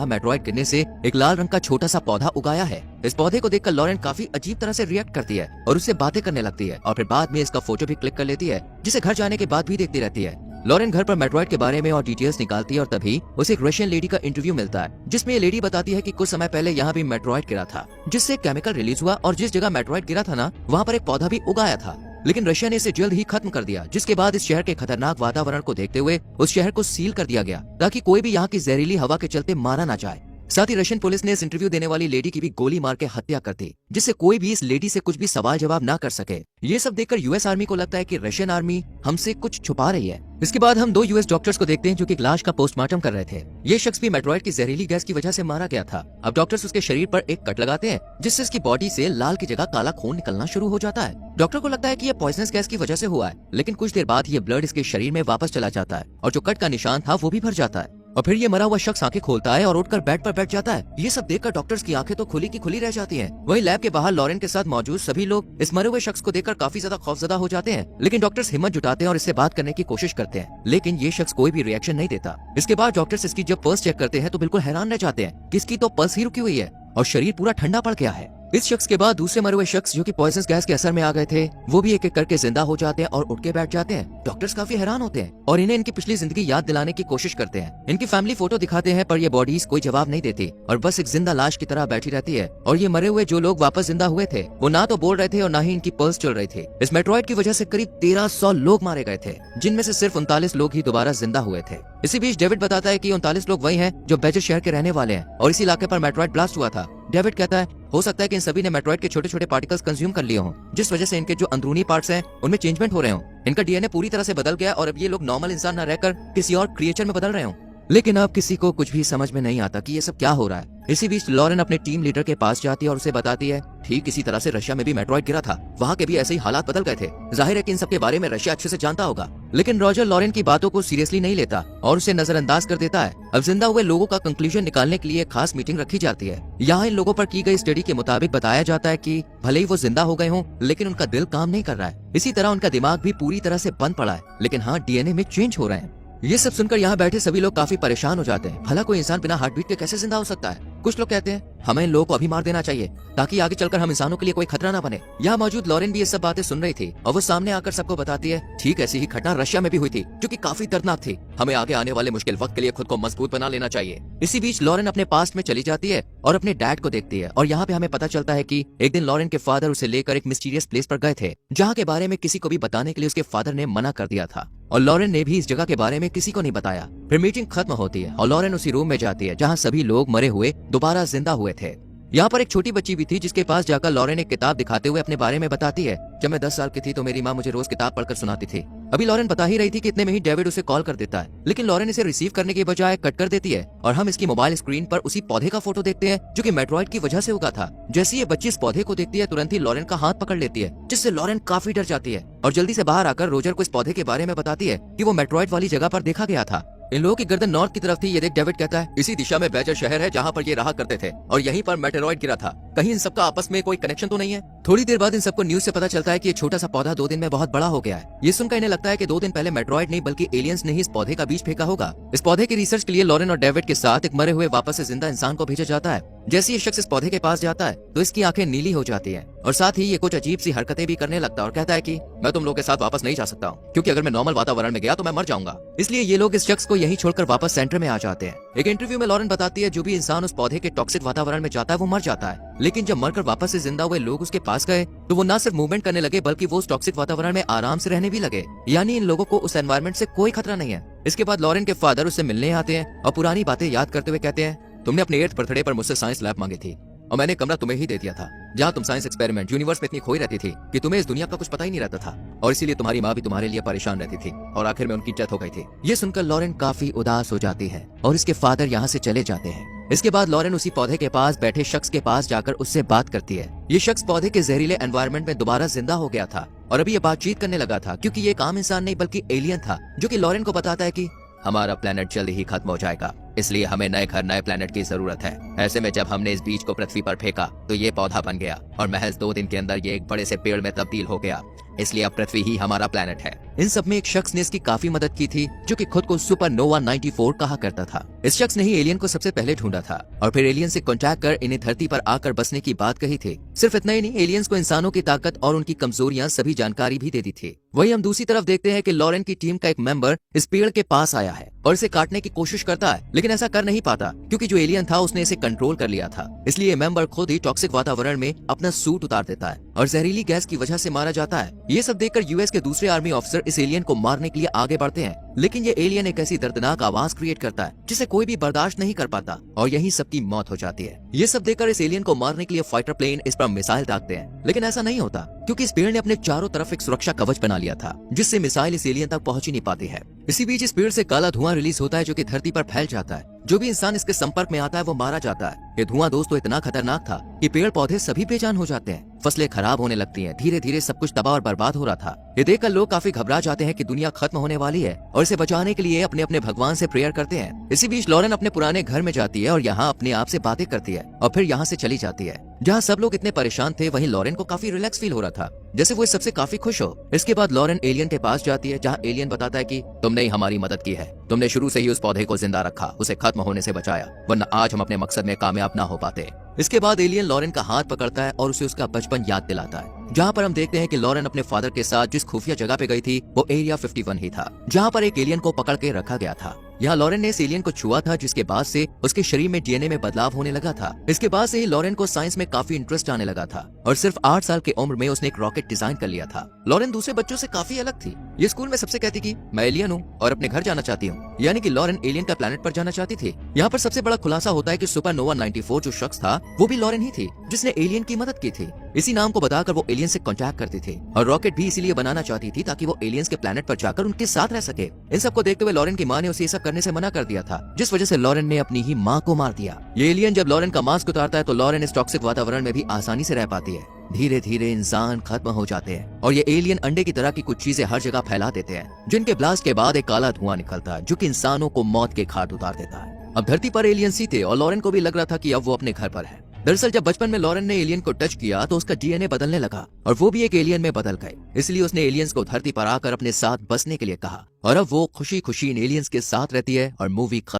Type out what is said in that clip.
Meteoroid गिरने से एक लाल रंग का छोटा सा पौधा उगाया है। इस पौधे को देखकर लॉरेन काफी अजीब तरह से रिएक्ट करती है और उससे बातें करने लगती है और फिर बाद में इसका फोटो भी क्लिक कर लेती है, जिसे घर जाने के बाद भी देखती रहती है। लॉरेन घर पर मेट्रॉइड के बारे में और डिटेल्स निकालती है और तभी उसे एक रशियन लेडी का इंटरव्यू मिलता है, जिसमें ये लेडी बताती है कि कुछ समय पहले यहाँ भी मेट्रॉइड गिरा था, जिससे केमिकल रिलीज हुआ और जिस जगह मेट्रॉइड गिरा था ना, वहाँ पर एक पौधा भी उगाया था, लेकिन रशिया ने इसे जल्द ही खत्म कर दिया। जिसके बाद इस शहर के खतरनाक वातावरण को देखते हुए उस शहर को सील कर दिया गया ताकि कोई भी यहाँ की जहरीली हवा के चलते मारा ना जाए। साथ ही रशियन पुलिस ने इस इंटरव्यू देने वाली लेडी की भी गोली मार के हत्या कर दी, जिससे कोई भी इस लेडी से कुछ भी सवाल जवाब ना कर सके। ये सब देखकर यूएस आर्मी को लगता है कि रशियन आर्मी हमसे कुछ छुपा रही है। इसके बाद हम 2 यूएस डॉक्टर्स को देखते हैं जो कि एक लाश का पोस्टमार्टम कर रहे थे। ये शख्स भी मेट्रॉइड की जहरीली गैस की वजह से मारा गया था। अब डॉक्टर्स उसके शरीर पर एक कट लगाते हैं, जिससे इसकी बॉडी से लाल की जगह काला खून निकलना शुरू हो जाता है। डॉक्टर को लगता है कि ये पॉइजनस गैस की वजह से हुआ है, लेकिन कुछ देर बाद ये ब्लड इसके शरीर में वापस चला जाता है और जो कट का निशान था वो भी भर जाता है। और फिर ये मरा हुआ शख्स आंखें खोलता है और उठकर बेड पर बैठ जाता है। ये सब देखकर डॉक्टर्स की आंखें तो खुली की खुली रह जाती हैं। वहीं लैब के बाहर लॉरेन के साथ मौजूद सभी लोग इस मरे हुए शख्स को देखकर काफी ज्यादा खौफजदा हो जाते हैं, लेकिन डॉक्टर्स हिम्मत जुटाते हैं और इससे बात करने की कोशिश करते हैं, लेकिन ये शख्स कोई भी रिएक्शन नहीं देता। इसके बाद डॉक्टर्स इसकी जब पल्स चेक करते हैं तो बिल्कुल हैरान रह जाते हैं कि इसकी तो पल्स ही रुकी हुई है और शरीर पूरा ठंडा पड़ गया है। इस शख्स के बाद दूसरे मरे हुए शख्स जो कि पॉइजनस गैस के असर में आ गए थे, वो भी एक एक करके जिंदा हो जाते हैं और उठ के बैठ जाते हैं। डॉक्टर्स काफी हैरान होते हैं और इन्हें इनकी पिछली जिंदगी याद दिलाने की कोशिश करते हैं। इनकी फैमिली फोटो दिखाते हैं पर ये बॉडीज कोई जवाब नहीं देती और बस एक जिंदा लाश की तरह बैठी रहती है। और ये मरे हुए जो लोग वापस जिंदा हुए थे वो ना तो बोल रहे थे और ना ही इनकी पल्स चल रही थी। इस मेट्रॉइड की वजह से करीब 1300 लोग मारे गए थे, जिनमें से सिर्फ 39 लोग ही दोबारा जिंदा हुए थे। इसी बीच डेविड बताता है कि 39 लोग वही हैं जो बेजर शहर के रहने वाले हैं और इसी इलाके पर मेट्रॉइड ब्लास्ट हुआ था। डेविड कहता है हो सकता है कि इन सभी ने मेट्रॉइड के छोटे छोटे पार्टिकल्स कंज्यूम कर लिए हों, जिस वजह से इनके जो अंदरूनी पार्ट्स हैं उनमें चेंजमेंट हो रहे हों। इनका डीएनए पूरी तरह से बदल गया और अब ये लोग नॉर्मल इंसान न रहकर किसी और क्रिएचर में बदल रहे हों। लेकिन अब किसी को कुछ भी समझ में नहीं आता कि ये सब क्या हो रहा है। इसी बीच लॉरेन अपने टीम लीडर के पास जाती है और उसे बताती है ठीक इसी तरह से रशिया में भी मेट्रॉइड गिरा था, वहाँ के भी ऐसे ही हालात बदल गए थे। जाहिर है कि इन सब के बारे में रशिया अच्छे से जानता होगा, लेकिन रॉजर लॉरेन की बातों को सीरियसली नहीं लेता और उसे नजरअंदाज कर देता है। अब जिंदा हुए लोगों का कंक्लूजन निकालने के लिए खास मीटिंग रखी जाती है। यहाँ इन लोगों पर की गई स्टडी के मुताबिक बताया जाता है कि भले ही वो जिंदा हो गए हों, लेकिन उनका दिल काम नहीं कर रहा है। इसी तरह उनका दिमाग भी पूरी तरह से बंद पड़ा है, लेकिन हाँ डीएनए में चेंज हो रहे हैं। ये सब सुनकर यहाँ बैठे सभी लोग काफी परेशान हो जाते हैं। भला कोई इंसान बिना हार्ट बीट के कैसे जिंदा हो सकता है। कुछ लोग कहते हैं हमें इन लोगों को अभी मार देना चाहिए ताकि आगे चलकर हम इंसानों के लिए कोई खतरा ना बने। यहाँ मौजूद लॉरेन भी ये सब बातें सुन रही थी और वो सामने आकर सबको बताती है ठीक ऐसी ही घटना रशिया में भी हुई थी जो कि काफी दर्दनाक थी। हमें आगे आने वाले मुश्किल वक्त के लिए खुद को मजबूत बना लेना चाहिए। इसी बीच लॉरेन अपने पास्ट में चली जाती है और अपने डैड को देखती है और यहाँ पे हमें पता चलता है कि एक दिन लॉरेन के फादर उसे लेकर एक मिस्टीरियस प्लेस पर गए थे, जहाँ के बारे में किसी को भी बताने के लिए उसके फादर ने मना कर दिया था और लॉरेन ने भी इस जगह के बारे में किसी को नहीं बताया। फिर मीटिंग खत्म होती है और लॉरेन उसी रूम में जाती है जहाँ सभी लोग मरे हुए दोबारा जिंदा हुए थे। यहाँ पर एक छोटी बच्ची भी थी जिसके पास जाकर लॉरेन एक किताब दिखाते हुए अपने बारे में बताती है जब मैं 10 साल की थी तो मेरी माँ मुझे रोज किताब पढ़कर सुनाती थी। अभी लॉरेन बता ही रही थी कि इतने में ही डेविड उसे कॉल कर देता है, लेकिन लॉरेन इसे रिसीव करने के बजाय कट कर देती है और हम इसकी मोबाइल स्क्रीन पर उसी पौधे का फोटो देखते हैं जो कि मेट्रॉइड की वजह से उगा था। जैसे ये बच्ची इस पौधे को देखती है तुरंत ही लॉरेन का हाथ पकड़ लेती है, जिससे लॉरेन काफी डर जाती है और जल्दी से बाहर आकर रोजर को इस पौधे के बारे में बताती है कि वो मेट्रॉइड वाली जगह पर देखा गया था। इन लोगों की गर्दन नॉर्थ की तरफ थी। ये देख डेविड कहता है इसी दिशा में बेजर शहर है जहाँ पर ये रहा करते थे और यहीं पर मेटेरॉइड गिरा था। कहीं इन सबका आपस में कोई कनेक्शन तो नहीं है। थोड़ी देर बाद इन सबको न्यूज से पता चलता है कि ये छोटा सा पौधा 2 दिन में बहुत बड़ा हो गया है। ये सुनकर इन्हें लगता है कि 2 दिन पहले मेट्रॉइड नहीं बल्कि एलियंस ने ही इस पौधे का बीज फेंका होगा। इस पौधे की रिसर्च के लिए लॉरेन और डेविड के साथ एक मरे हुए वापस से जिंदा इंसान को भेजा जाता है। जैसे ये शख्स इस पौधे के पास जाता है तो इसकी आंखें नीली हो जाती हैं और साथ ही ये कुछ अजीब सी हरकतें भी करने लगता है और कहता है कि मैं तुम लोग के साथ वापस नहीं जा सकता हूँ, क्योंकि अगर मैं नॉर्मल वातावरण में गया तो मैं मर जाऊंगा। इसलिए ये लोग इस शख्स को यहीं छोड़कर वापस सेंटर में आ जाते हैं। एक इंटरव्यू में लॉरेन बताती है जो भी इंसान उस पौधे के टॉक्सिक वातावरण में जाता है वो मर जाता है, लेकिन जब मरकर वापस से जिंदा हुए लोग उसके पास गए तो वो न सिर्फ मूवमेंट करने लगे बल्कि वो उस टॉक्सिक वातावरण में आराम से रहने भी लगे। यानी इन लोगों को उस एनवायरनमेंट से कोई खतरा नहीं है। इसके बाद लॉरेन के फादर उससे मिलने आते हैं और पुरानी बातें याद करते हुए कहते हैं तुमने अपने 8th बर्थडे पर मुझसे साइंस लैब मांगी थी और मैंने कमरा तुम्हें ही दे दिया था जहाँ तुम साइंस एक्सपेरिमेंट यूनिवर्स में इतनी खोई रहती थी कि तुम्हें इस दुनिया का कुछ पता ही नहीं रहता था और इसीलिए तुम्हारी माँ भी तुम्हारे लिए परेशान रहती थी और आखिर में उनकी डेथ हो गई थी। ये सुनकर लॉरेन काफी उदास हो जाती है और इसके फादर यहाँ से चले जाते हैं। इसके बाद लॉरेन उसी पौधे के पास बैठे शख्स के पास जाकर उससे बात करती है। ये शख्स पौधे के जहरीले एनवायरनमेंट में दोबारा जिंदा हो गया था और अभी ये बातचीत करने लगा था क्योंकि ये एक आम इंसान नहीं बल्कि एलियन था जो कि लॉरेन को बताता है कि हमारा प्लेनेट जल्द ही खत्म हो जाएगा, इसलिए हमें नए घर नए प्लेनेट की जरूरत है। ऐसे में जब हमने इस बीज को पृथ्वी पर फेंका तो ये पौधा बन गया और महज 2 दिन के अंदर ये एक बड़े से पेड़ में तब्दील हो गया, इसलिए अब पृथ्वी ही हमारा प्लेनेट है। इन सब में एक शख्स ने इसकी काफी मदद की थी, जो कि खुद को सुपरनोवा 94 कहा करता था। इस शख्स ने ही एलियन को सबसे पहले ढूंढा था और फिर एलियन से कांटेक्ट कर इन्हें धरती पर आकर बसने की बात कही थी। सिर्फ इतना ही नहीं, एलियंस को इंसानों की ताकत और उनकी कमजोरियां सभी जानकारी भी दे दी थी। वहीं हम दूसरी तरफ देखते हैं कि लॉरेन की टीम का एक मेंबर इस पेड़ के पास आया है और इसे काटने की कोशिश करता है, लेकिन ऐसा कर नहीं पाता क्योंकि जो एलियन था उसने इसे कंट्रोल कर लिया था। इसलिए मेंबर खुद ही टॉक्सिक वातावरण में अपना सूट उतार देता है और जहरीली गैस की वजह से मारा जाता है। ये सब देखकर यूएस के दूसरे आर्मी ऑफिसर इस एलियन को मारने के लिए आगे बढ़ते हैं, लेकिन ये एलियन एक ऐसी दर्दनाक आवाज क्रिएट करता है जिसे कोई भी बर्दाश्त नहीं कर पाता और यही सबकी मौत हो जाती है। ये सब देखकर इस एलियन को मारने के लिए फाइटर प्लेन इस पर मिसाइल दागते हैं, लेकिन ऐसा नहीं होता क्योंकि इस पेड़ ने अपने चारों तरफ एक सुरक्षा कवच बना लिया था, जिससे मिसाइल इस एलियन तक पहुंच ही नहीं पाती है। इसी बीच इस पेड़ से काला धुआं रिलीज होता है जो कि धरती पर फैल जाता है। जो भी इंसान इसके संपर्क में आता है वो मारा जाता है। ये धुआं दोस्तों इतना खतरनाक था कि पेड़ पौधे सभी बेजान हो जाते हैं, फसलें खराब होने लगती हैं, धीरे धीरे सब कुछ तबाह और बर्बाद हो रहा था। ये देखकर लोग काफी घबरा जाते हैं कि दुनिया खत्म होने वाली है और इसे बचाने के लिए अपने अपने भगवान से प्रेयर करते हैं। इसी बीच लॉरेन अपने पुराने घर में जाती है और यहाँ अपने आप से बातें करती है और फिर यहाँ से चली जाती है। जहाँ सब लोग इतने परेशान थे वहीं लॉरेन को काफी रिलैक्स फील हो रहा था, जैसे वो इस सबसे काफी खुश हो। इसके बाद लॉरेन एलियन के पास जाती है, जहाँ एलियन बताता है कि तुमने ही हमारी मदद की है, तुमने शुरू से ही उस पौधे को जिंदा रखा, उसे खत्म होने से बचाया, वरना आज हम अपने मकसद में कामयाब ना हो पाते। इसके बाद एलियन लॉरेन का हाथ पकड़ता है और उसे उसका बचपन याद दिलाता है, जहाँ पर हम देखते हैं कि लॉरेन अपने फादर के साथ जिस खुफिया जगह पे गई थी वो एरिया 51 ही था, जहाँ पर एक एलियन को पकड़ के रखा गया था। यहाँ लॉरेन ने इस एलियन को छुआ था, जिसके बाद से उसके शरीर में डीएनए में बदलाव होने लगा था। इसके बाद से ही लॉरेन को साइंस में काफी इंटरेस्ट आने लगा था और सिर्फ 8 साल की उम्र में उसने एक रॉकेट डिजाइन कर लिया था। लॉरेन दूसरे बच्चों से काफी अलग थी। ये स्कूल में सबसे कहती कि मैं एलियन हूँ और अपने घर जाना चाहती हूँ, यानी कि लॉरेन एलियन का प्लेनेट पर जाना चाहती थी। यहाँ पर सबसे बड़ा खुलासा होता है कि सुपरनोवा 94 जो शख्स था वो भी लॉरेन ही थी, जिसने एलियन की मदद की थी। इसी नाम को बताकर वो एलियन से कांटेक्ट करती थी और रॉकेट भी इसीलिए बनाना चाहती थी ताकि वो एलियंस के प्लेनेट पर जाकर उनके साथ रह सके। इन सबको देखते हुए लॉरेन की माँ ने उसे ये सब करने से मना कर दिया था, जिस वजह से लॉरेन ने अपनी ही माँ को मार दिया। ये एलियन जब लॉरेन का मास्क उतारता है तो लॉरेन इस टॉक्सिक वातावरण में भी आसानी से रह पाती है। धीरे धीरे इंसान खत्म हो जाते हैं और ये एलियन अंडे की तरह की कुछ चीजें हर जगह फैला देते हैं, जिनके ब्लास्ट के बाद एक काला धुआं निकलता है जो कि इंसानों को मौत के घाट उतार देता है। अब धरती पर एलियन ही थे और लॉरेन को भी लग रहा था कि अब वो अपने घर पर है। दरअसल जब बचपन में लॉरेन ने एलियन को टच किया तो उसका डीएनए बदलने लगा और वो भी एक एलियन में बदल गए। इसलिए उसने एलियंस को धरती पर आकर अपने साथ बसने के लिए कहा और अब वो खुशी खुशी इन एलियंस के साथ रहती है और मूवी